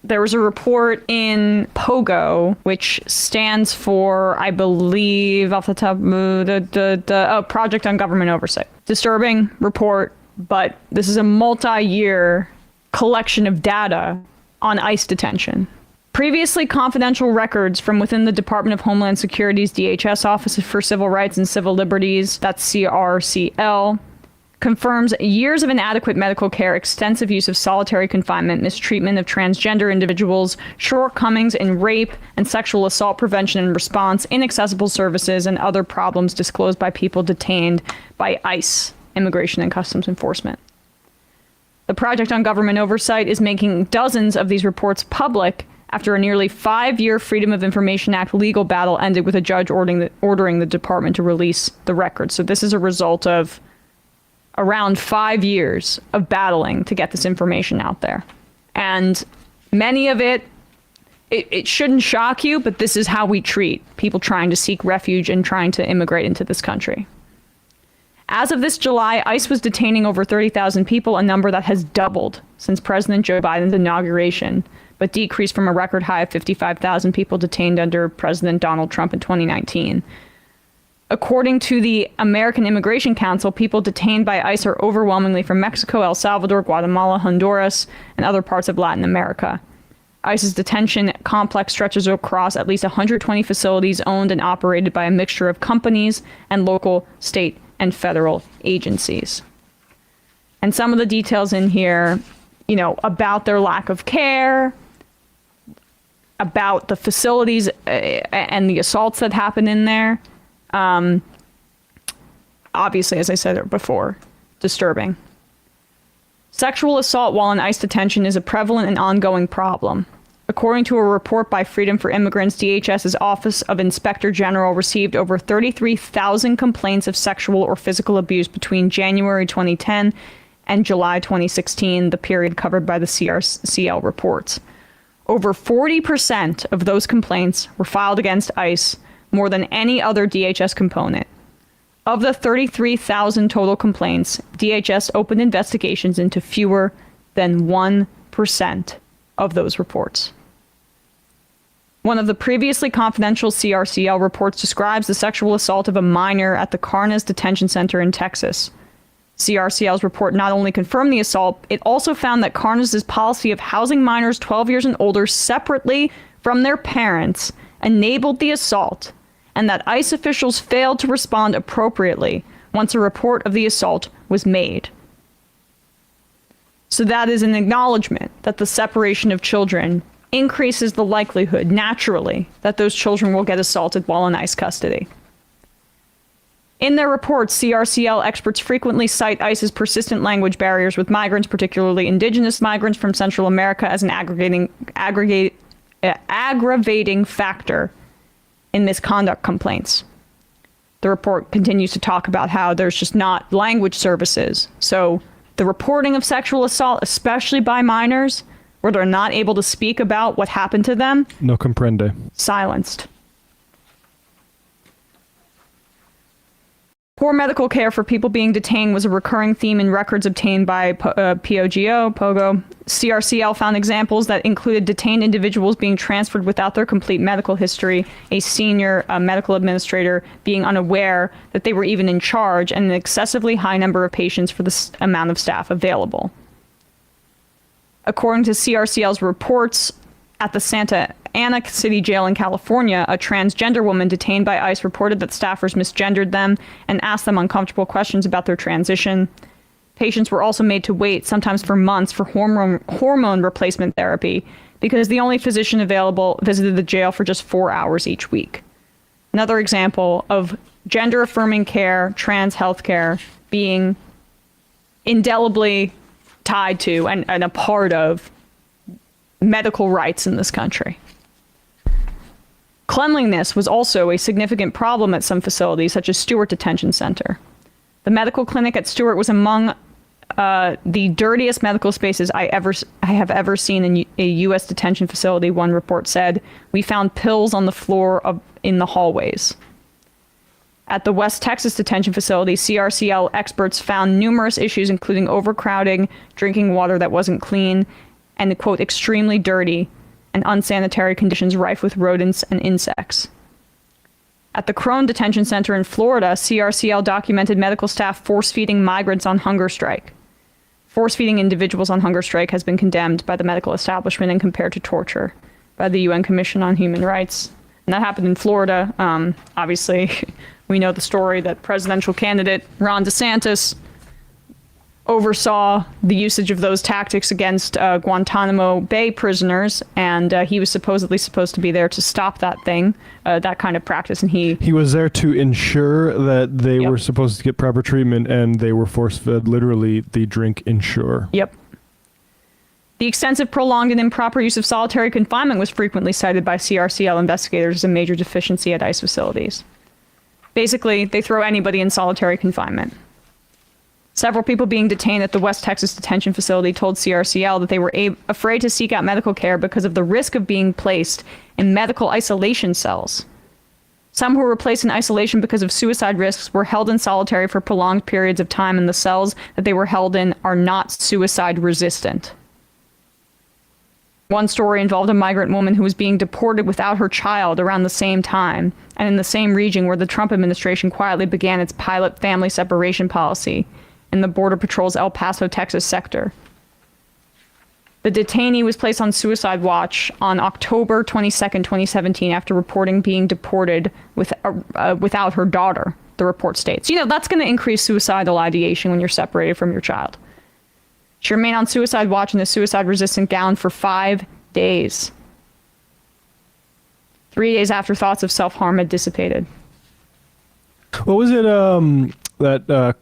there was a report in POGO, which stands for, I believe, off the top, Project on Government Oversight. Disturbing report, but this is a multi-year collection of data on ICE detention. Previously confidential records from within the Department of Homeland Security's DHS Office for Civil Rights and Civil Liberties, that's CRCL, confirms years of inadequate medical care, extensive use of solitary confinement, mistreatment of transgender individuals, shortcomings in rape and sexual assault prevention and response, inaccessible services, and other problems disclosed by people detained by ICE, Immigration and Customs Enforcement. The Project on Government Oversight is making dozens of these reports public after a nearly 5-year Freedom of Information Act legal battle ended with a judge ordering the department to release the records. So this is a result of around 5 years of battling to get this information out there. And many of it shouldn't shock you, but this is how we treat people trying to seek refuge and trying to immigrate into this country. As of this July, ICE was detaining over 30,000 people, a number that has doubled since President Joe Biden's inauguration, but decreased from a record high of 55,000 people detained under President Donald Trump in 2019. According to the American Immigration Council, people detained by ICE are overwhelmingly from Mexico, El Salvador, Guatemala, Honduras, and other parts of Latin America. ICE's detention complex stretches across at least 120 facilities owned and operated by a mixture of companies and local, state, and federal agencies. And some of the details in here, about their lack of care, about the facilities and the assaults that happen in there. Obviously, as I said before, disturbing. Sexual assault while in ICE detention is a prevalent and ongoing problem. According to a report by Freedom for Immigrants, DHS's Office of Inspector General received over 33,000 complaints of sexual or physical abuse between January 2010 and July 2016, the period covered by the CRCL reports. Over 40% of those complaints were filed against ICE, more than any other DHS component. Of the 33,000 total complaints, DHS opened investigations into fewer than 1% of those reports. One of the previously confidential CRCL reports describes the sexual assault of a minor at the Carnes Detention Center in Texas. CRCL's report not only confirmed the assault, it also found that Carnes' policy of housing minors 12 years and older separately from their parents enabled the assault, and that ICE officials failed to respond appropriately once a report of the assault was made. So that is an acknowledgement that the separation of children increases the likelihood, naturally, that those children will get assaulted while in ICE custody. In their reports, CRCL experts frequently cite ICE's persistent language barriers with migrants, particularly indigenous migrants from Central America, as an aggravating factor in misconduct complaints. The report continues to talk about how there's just not language services. So the reporting of sexual assault, especially by minors, where they're not able to speak about what happened to them. No comprende. Silenced. Poor medical care for people being detained was a recurring theme in records obtained by POGO. CRCL found examples that included detained individuals being transferred without their complete medical history, a senior medical administrator being unaware that they were even in charge, and an excessively high number of patients for the amount of staff available. According to CRCL's reports, at the Santa Ana City Jail in California, a transgender woman detained by ICE reported that staffers misgendered them and asked them uncomfortable questions about their transition. Patients were also made to wait, sometimes for months, for hormone replacement therapy because the only physician available visited the jail for just 4 hours each week. Another example of gender-affirming care, trans health care, being indelibly tied to and a part of medical rights in this country. Cleanliness was also a significant problem at some facilities, such as Stewart Detention Center. The medical clinic at Stewart was among the dirtiest medical spaces I have ever seen in a U.S. detention facility, one report said. We found pills on the floor in the hallways. At the West Texas detention facility, CRCL experts found numerous issues, including overcrowding, drinking water that wasn't clean, and, quote, extremely dirty and unsanitary conditions rife with rodents and insects. At the Crone Detention Center in Florida, CRCL documented medical staff force-feeding migrants on hunger strike. Force-feeding individuals on hunger strike has been condemned by the medical establishment and compared to torture by the UN Commission on Human Rights. And that happened in Florida. Obviously, we know the story that presidential candidate Ron DeSantis oversaw the usage of those tactics against Guantanamo Bay prisoners, and he was supposedly supposed to be there to stop that thing, that kind of practice, and he was there to ensure that they were supposed to get proper treatment, and they were force-fed literally the drink Ensure. Yep. The extensive, prolonged, and improper use of solitary confinement was frequently cited by CRCL investigators as a major deficiency at ICE facilities. Basically, they throw anybody in solitary confinement. Several people being detained at the West Texas detention facility told CRCL that they were afraid to seek out medical care because of the risk of being placed in medical isolation cells. Some who were placed in isolation because of suicide risks were held in solitary for prolonged periods of time, and the cells that they were held in are not suicide resistant. One story involved a migrant woman who was being deported without her child around the same time, and in the same region where the Trump administration quietly began its pilot family separation policy in the Border Patrol's El Paso, Texas sector. The detainee was placed on suicide watch on October 22nd, 2017, after reporting being deported without her daughter, the report states. You know, that's going to increase suicidal ideation when you're separated from your child. She remained on suicide watch in a suicide-resistant gown for 5 days. 3 days after thoughts of self-harm had dissipated. What was it, that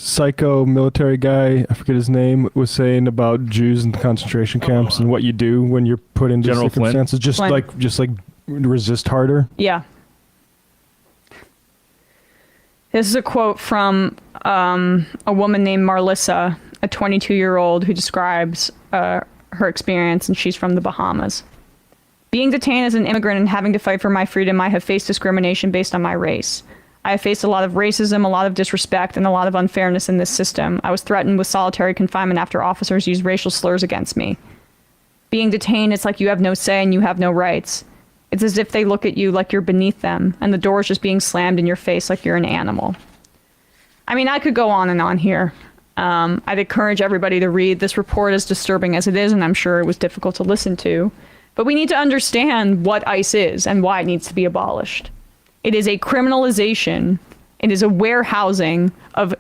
psycho military guy, I forget his name, was saying about Jews in concentration camps and what you do when you're put into General circumstances? Flynn. Just like resist harder? Yeah. This is a quote from a woman named Marlissa, a 22-year-old who describes her experience, and she's from the Bahamas. Being detained as an immigrant and having to fight for my freedom, I have faced discrimination based on my race. I have faced a lot of racism, a lot of disrespect, and a lot of unfairness in this system. I was threatened with solitary confinement after officers used racial slurs against me. Being detained, it's like you have no say and you have no rights. It's as if they look at you like you're beneath them, and the door is just being slammed in your face like you're an animal. I mean, I could go on and on here. I'd encourage everybody to read this report, as disturbing as it is, and I'm sure it was difficult to listen to. But we need to understand what ICE is and why it needs to be abolished. It is a criminalization. It is a warehousing of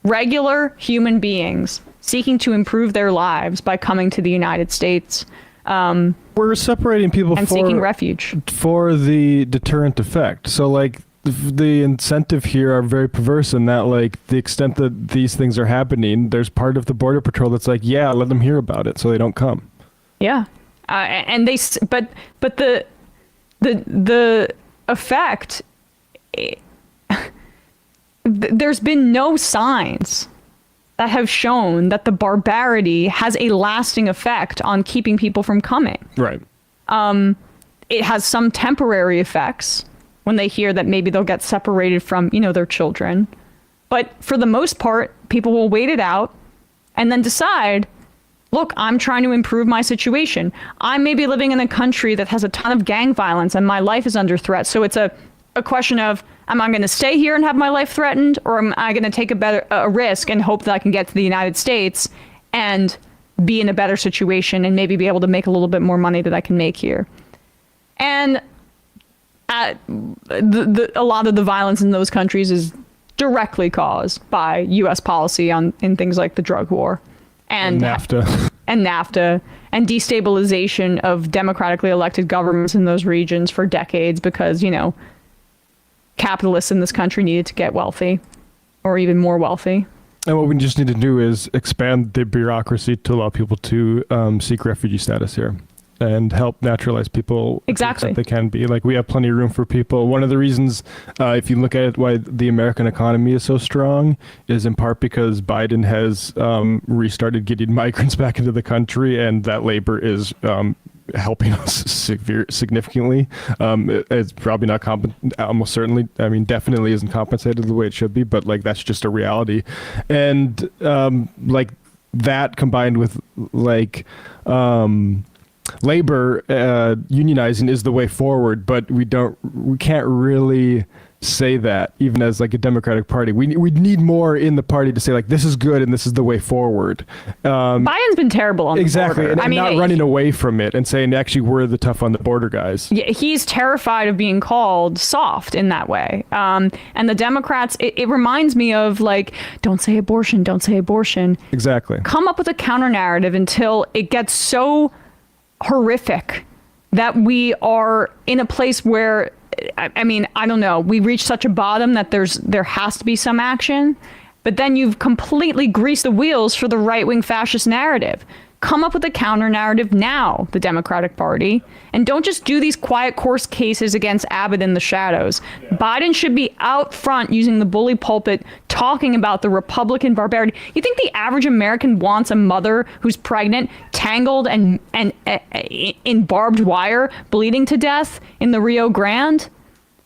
regular human beings seeking to improve their lives by coming to the United States. We're separating people and seeking refuge for the deterrent effect. So, like, the incentive here are very perverse in that, like, the extent that these things are happening, there's part of the Border Patrol that's like, yeah, let them hear about it so they don't come. Yeah, and they, but the effect. There's been no signs that have shown that the barbarity has a lasting effect on keeping people from coming. Right. It has some temporary effects when they hear that maybe they'll get separated from, you know, their children. But for the most part, people will wait it out and then decide, look, I'm trying to improve my situation. I may be living in a country that has a ton of gang violence and my life is under threat. So it's a question of, am I going to stay here and have my life threatened, or am I going to take a risk and hope that I can get to the United States and be in a better situation and maybe be able to make a little bit more money that I can make here? And a lot of the violence in those countries is directly caused by U.S. policy in things like the drug war and NAFTA. And NAFTA and destabilization of democratically elected governments in those regions for decades because, you know, capitalists in this country needed to get wealthy or even more wealthy. And what we just need to do is expand the bureaucracy to allow people to seek refugee status here and help naturalize people. Exactly. They can be. Like, we have plenty of room for people. One of the reasons, if you look at it, why the American economy is so strong is in part because Biden has restarted getting migrants back into the country, and that labor is helping us significantly. It's probably not almost certainly, I mean, definitely isn't compensated the way it should be, but like, that's just a reality. And like, that combined with like labor unionizing is the way forward, but we can't really say that even as like a Democratic Party. We need more in the party to say like this is good and this is the way forward. Biden's been terrible on exactly, the border. and not running away from it and saying actually we're the tough on the border guys. Yeah, he's terrified of being called soft in that way. And the Democrats, it reminds me of like, don't say abortion, don't say abortion. Exactly. Come up with a counter narrative until it gets so horrific that we are in a place where, I mean, I don't know, we reached such a bottom that there has to be some action, but then you've completely greased the wheels for the right-wing fascist narrative. Come up with a counter narrative now, the Democratic Party, and don't just do these quiet course cases against Abbott in the shadows. Yeah. Biden should be out front using the bully pulpit, talking about the Republican barbarity. You think the average American wants a mother who's pregnant, tangled and in barbed wire, bleeding to death in the Rio Grande?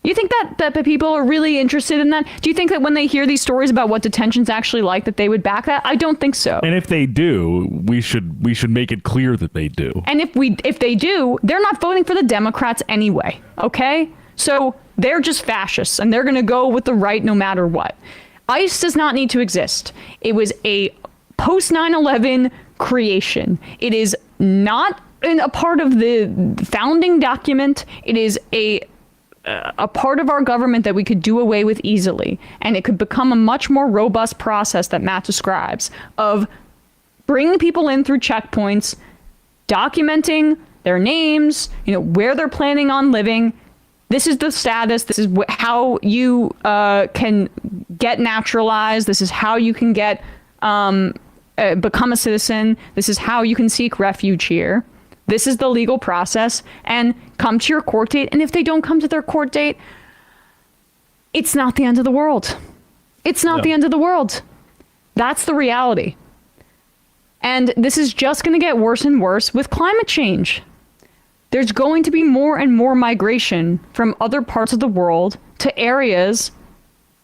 You think that the people are really interested in that? Do you think that when they hear these stories about what detention's actually like, that they would back that? I don't think so. And if they do, we should make it clear that they do. And if they do, they're not voting for the Democrats anyway. Okay? So they're just fascists and they're going to go with the right no matter what. ICE does not need to exist. It was a post 9/11 creation. It is not a part of the founding document. It is a part of our government that we could do away with easily, and it could become a much more robust process that Matt describes of bringing people in through checkpoints, documenting their names, where they're planning on living. This is the status. This is how you can get naturalized. This is how you can get become a citizen. This is how you can seek refuge here. This is the legal process, and come to your court date. And if they don't come to their court date, it's not the end of the world. It's not the end of the world. That's the reality. And this is just going to get worse and worse with climate change. There's going to be more and more migration from other parts of the world to areas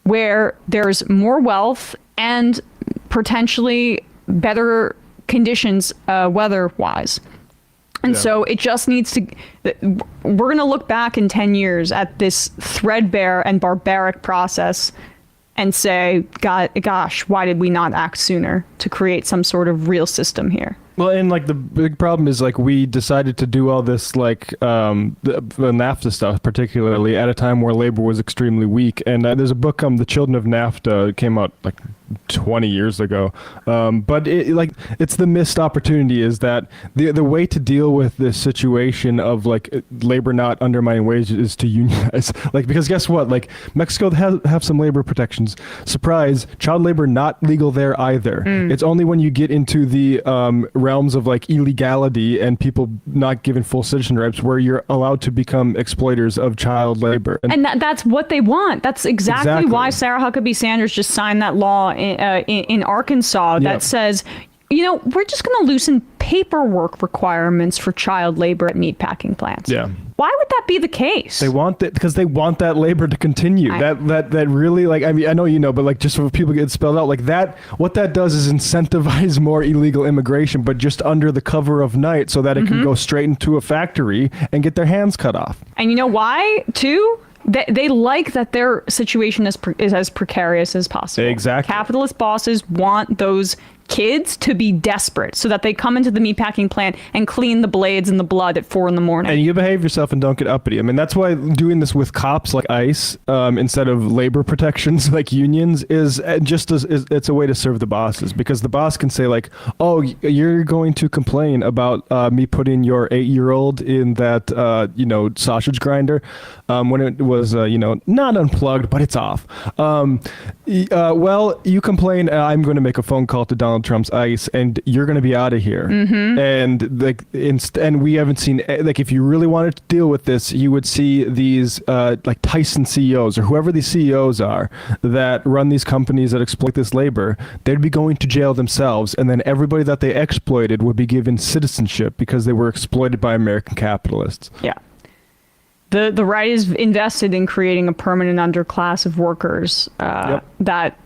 where there's more wealth and potentially better conditions weather-wise. And so it just needs to, we're going to look back in 10 years at this threadbare and barbaric process and say, gosh, why did we not act sooner to create some sort of real system here? Well, and like the big problem is like we decided to do all this like the NAFTA stuff, particularly at a time where labor was extremely weak. And there's a book, The Children of NAFTA, it came out like 20 years ago. But it's the missed opportunity is that the way to deal with this situation of like labor not undermining wages is to unionize. Like, because guess what? Like Mexico have some labor protections. Surprise, child labor not legal there either. It's only when you get into the realms of like illegality and people not given full citizen rights where you're allowed to become exploiters of child labor. And that's what they want. That's exactly why Sarah Huckabee Sanders just signed that law in Arkansas that says, we're just going to loosen paperwork requirements for child labor at meatpacking plants. Yeah. Why would that be the case? They want that because they want that labor to continue. That really, like, I mean, I know but like just so people get spelled out like that, what that does is incentivize more illegal immigration, but just under the cover of night so that it can go straight into a factory and get their hands cut off. And you know why, too? They like that their situation is as precarious as possible. Exactly. Capitalist bosses want those kids to be desperate so that they come into the meatpacking plant and clean the blades and the blood at 4 a.m. And you behave yourself and don't get uppity. I mean, that's why doing this with cops like ICE instead of labor protections like unions is it's a way to serve the bosses, because the boss can say like, oh, you're going to complain about me putting your 8-year-old in that sausage grinder when it was not unplugged but it's off. Well, you complain. I'm going to make a phone call to Donald Trump's ICE, and you're going to be out of here. And like, and we haven't seen, like, if you really wanted to deal with this, you would see these like Tyson CEOs or whoever these CEOs are that run these companies that exploit this labor. They'd be going to jail themselves, and then everybody that they exploited would be given citizenship because they were exploited by American capitalists. Yeah. The right is invested in creating a permanent underclass of workers that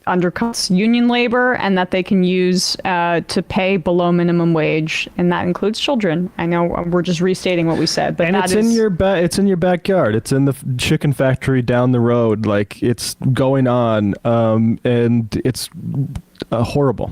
undercuts union labor and that they can use to pay below minimum wage, and that includes children. I know we're just restating what we said, but and that it's is in your it's in your backyard. It's in the chicken factory down the road. Like, it's going on, and it's horrible.